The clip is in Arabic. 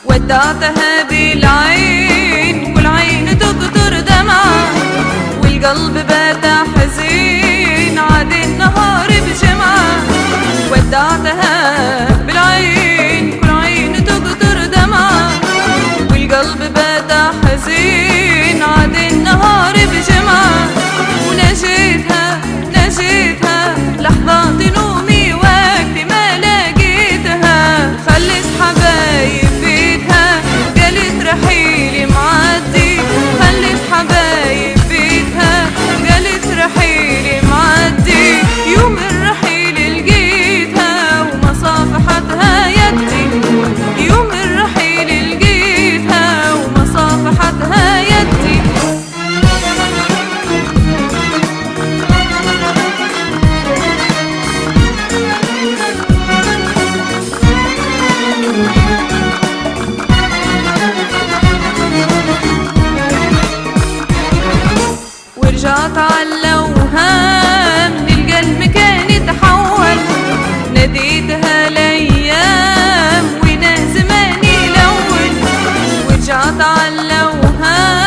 ودعتها بالعين والعين تقطر دمعة، والقلب بات حزين عاد النهار بجمعة. ودعتها بالعين والعين تقطر دمعة، والقلب بات حزين عاد النهار بجمعة. ونجيتها نجيتها لحظات نومي وقت ما لقيتها، خلت حبايب رحيلي معدي، خلت حبايب بيتها قالت رحيلي معدي. يوم الرحيل لقيتها ومصافحتها يدي، يوم الرحيل لقيتها ومصافحتها يدي. ورجعت عاللوهام من القلب كان تحول، ناديتها الايام ونا زماني لون. ورجعت عاللوهام